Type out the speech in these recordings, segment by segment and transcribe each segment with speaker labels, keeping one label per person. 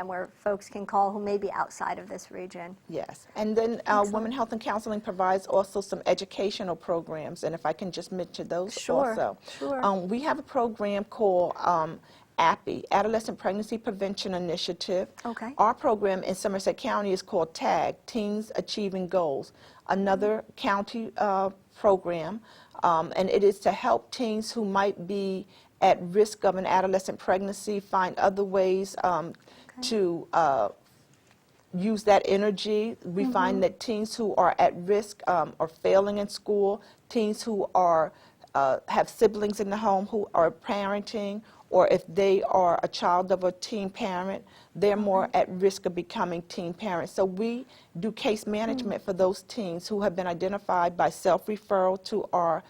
Speaker 1: where folks can call who may be outside of this region.
Speaker 2: Yes, and then Women Health and Counseling provides also some educational programs, and if I can just mention those also.
Speaker 1: Sure.
Speaker 2: We have a program called APPI, Adolescent Pregnancy Prevention Initiative.
Speaker 1: Okay.
Speaker 2: Our program in Somerset County is called TAG, Teens Achieving Goals, another county program, and it is to help teens who might be at risk of an adolescent pregnancy find other ways to use that energy. We find that teens who are at risk are failing in school, teens who are have siblings in the home who are parenting, or if they are a child of a teen parent, they're more at risk of becoming teen parents. So we do case management for those teens who have been identified by self-referral to our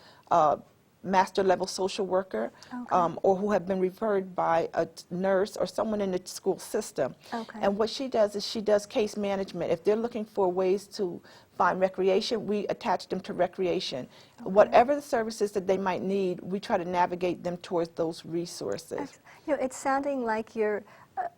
Speaker 2: master level social worker, or who have been referred by a nurse or someone in the school system. And what she does is she does case management. If they're looking for ways to find recreation, we attach them to recreation. Whatever the services that they might need, we try to navigate them towards those resources.
Speaker 1: You know, it's sounding like you're,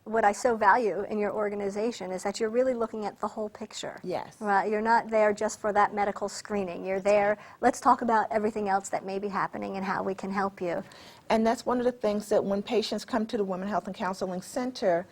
Speaker 1: what I so value in your organization is that you're really looking at the whole picture.
Speaker 2: Yes.
Speaker 1: Right? You're not there just for that medical screening. You're there, let's talk about everything else that may be happening and how we can help you.
Speaker 2: And that's one of the things that when patients come to the Women Health and Counseling Center,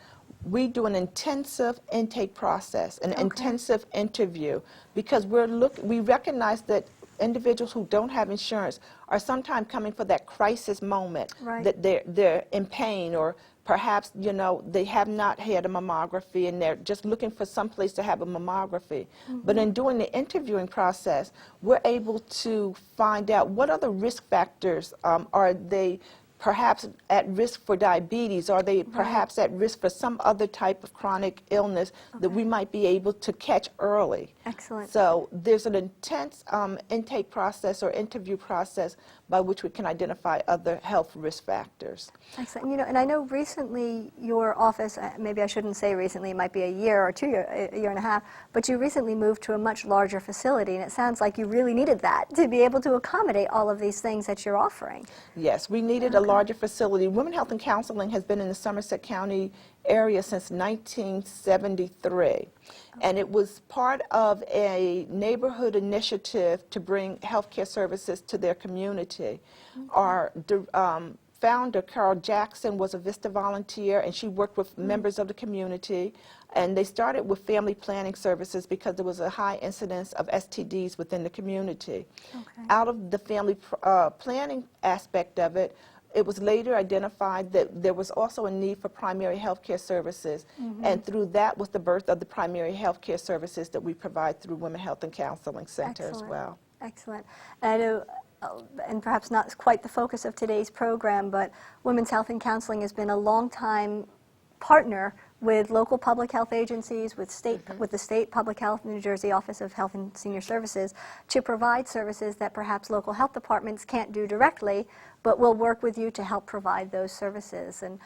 Speaker 2: we do an intensive intake process, an intensive interview, because we recognize that individuals who don't have insurance are sometimes coming for that crisis moment, that they're in pain, or perhaps, you know, they have not had a mammography and they're just looking for some place to have a mammography. But in doing the interviewing process, we're able to find out what other risk factors are they perhaps at risk for diabetes? Are they perhaps at risk for some other type of chronic illness that we might be able to catch early?
Speaker 1: Excellent.
Speaker 2: So there's an intense intake process or interview process by which we can identify other health risk factors.
Speaker 1: Excellent. You know, and I know recently your office, maybe I shouldn't say recently, it might be a year or a year and a half, but you recently moved to a much larger facility, and it sounds like you really needed that to be able to accommodate all of these things that you're offering.
Speaker 2: Yes, we needed a larger facility. Women Health and Counseling has been in the Somerset County area since 1973. And it was part of a neighborhood initiative to bring healthcare services to their community. Our founder, Carol Jackson, was a VISTA volunteer, and she worked with members of the community. And they started with family planning services because there was a high incidence of STDs within the community. Out of the family planning aspect of it, it was later identified that there was also a need for primary health care services, and through that was the birth of the primary health care services that we provide through Women Health and Counseling Center as well.
Speaker 1: Excellent. And I know, and perhaps not quite the focus of today's program, but Women's Health and Counseling has been a long-time partner with local public health agencies, with with the State Public Health New Jersey Office of Health and Senior Services, to provide services that perhaps local health departments can't do directly, but will work with you to help provide those services. And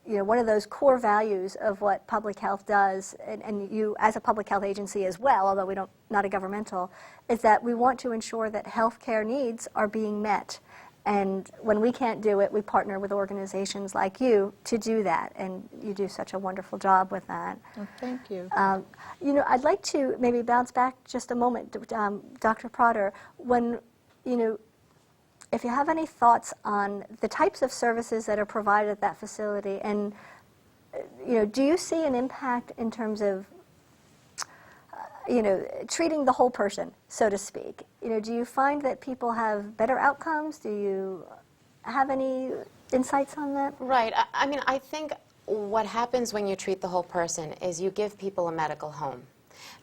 Speaker 1: you know, one of those core values of what public health does, and you as a public health agency as well, although we don't, not a governmental, is that we want to ensure that health care needs are being met. And when we can't do it, we partner with organizations like you to do that, and you do such a wonderful job with that.
Speaker 2: Well, thank you.
Speaker 1: You know, I'd like to maybe bounce back just a moment, Dr. Prater, when, you know, if you have any thoughts on the types of services that are provided at that facility, and, you know, do you see an impact in terms of, you know, treating the whole person, so to speak? You know, do you find that people have better outcomes? Do you have any insights on that?
Speaker 3: Right. I mean, I think what happens when you treat the whole person is you give people a medical home.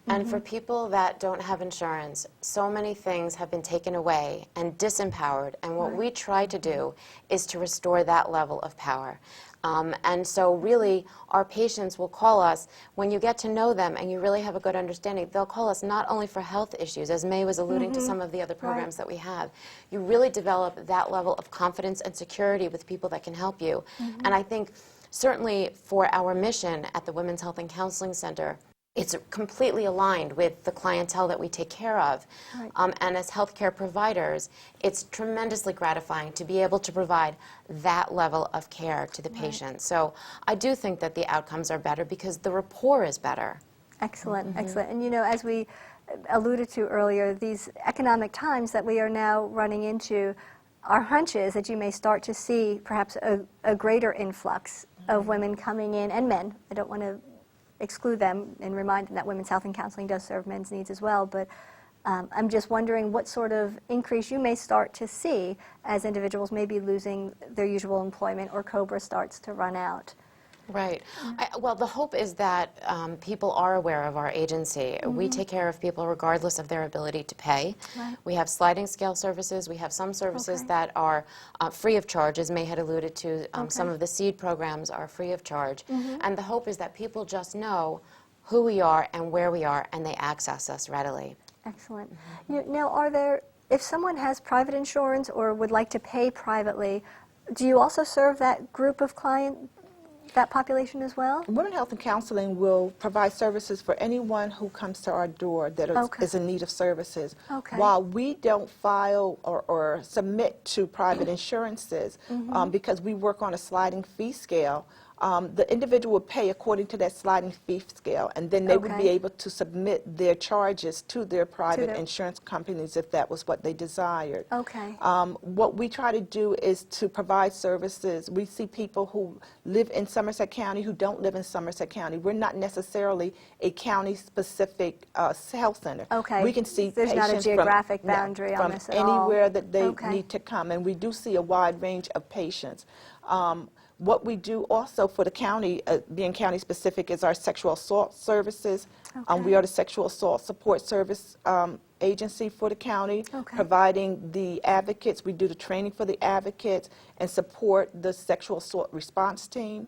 Speaker 3: And for people that don't have insurance, so many things have been taken away and disempowered, and what we try to do is to restore that level of power. And so really, our patients will call us, when you get to know them and you really have a good understanding, they'll call us not only for health issues, as May was alluding to some of the other programs that we have. You really develop that level of confidence and security with people that can help you. And I think certainly for our mission at the Women's Health and Counseling Center, it's completely aligned with the clientele that we take care of.
Speaker 1: Right.
Speaker 3: And as healthcare providers, it's tremendously gratifying to be able to provide that level of care to the patient. So I do think that the outcomes are better because the rapport is better.
Speaker 1: Excellent, excellent. And as we alluded to earlier, these economic times that we are now running into, our hunch is that you may start to see perhaps a greater influx of women coming in, and men. I don't want to exclude them and remind them that Women's Health and Counseling does serve men's needs as well, but I'm just wondering what sort of increase you may start to see as individuals may be losing their usual employment or COBRA starts to run out.
Speaker 3: Right. Well, the hope is that people are aware of our agency. We take care of people regardless of their ability to pay.
Speaker 1: Right.
Speaker 3: We have sliding scale services. We have some services that are free of charge, as May had alluded to. Some of the seed programs are free of charge. And the hope is that people just know who we are and where we are, and they access us readily.
Speaker 1: Excellent. Now, if someone has private insurance or would like to pay privately, do you also serve that group of that population as well?
Speaker 2: Women Health and Counseling will provide services for anyone who comes to our door that is in need of services. While we don't file or submit to private insurances, because we work on a sliding fee scale, the individual would pay according to that sliding fee scale, and then they would be able to submit their charges to their private insurance companies if that was what they desired. What we try to do is to provide services. We see people who live in Somerset County who don't live in Somerset County. We're not necessarily a county-specific health center.
Speaker 1: We
Speaker 2: can see
Speaker 1: There's
Speaker 2: patients
Speaker 1: not a geographic boundary on this at all.
Speaker 2: Anywhere that they need to come, and we do see a wide range of patients. What we do also for the county, being county specific, is our sexual assault services. We are the sexual assault support service agency for the county, providing the advocates. We do the training for the advocates and support the sexual assault response team.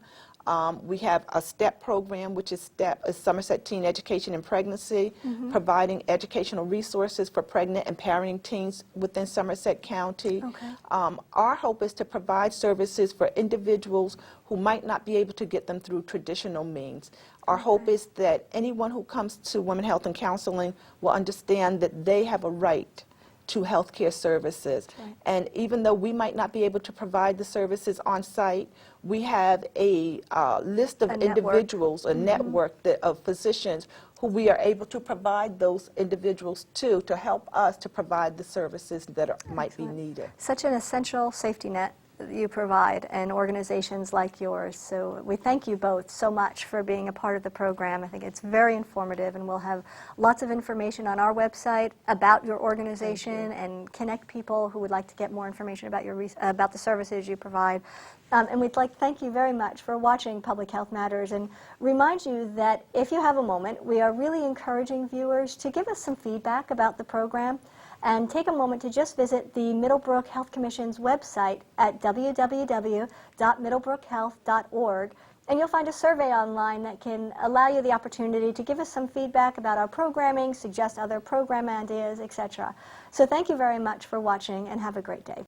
Speaker 2: We have a STEP program, which is Somerset Teen Education and Pregnancy, providing educational resources for pregnant and parenting teens within Somerset County. Our hope is to provide services for individuals who might not be able to get them through traditional means. Our hope is that anyone who comes to Women Health and Counseling will understand that they have a right to healthcare services. And even though we might not be able to provide the services on site, we have a list of individuals, a network of physicians who we are able to provide those individuals to help us to provide the services that might be needed.
Speaker 1: Such an essential safety net that you provide, and organizations like yours. So we thank you both so much for being a part of the program. I think it's very informative, and we'll have lots of information on our website about your organization and connect people who would like to get more information about about the services you provide. And we'd like to thank you very much for watching Public Health Matters, and remind you that if you have a moment, we are really encouraging viewers to give us some feedback about the program, and take a moment to just visit the Middlebrook Health Commission's website at www.middlebrookhealth.org, and you'll find a survey online that can allow you the opportunity to give us some feedback about our programming, suggest other program ideas, etc. So thank you very much for watching, and have a great day.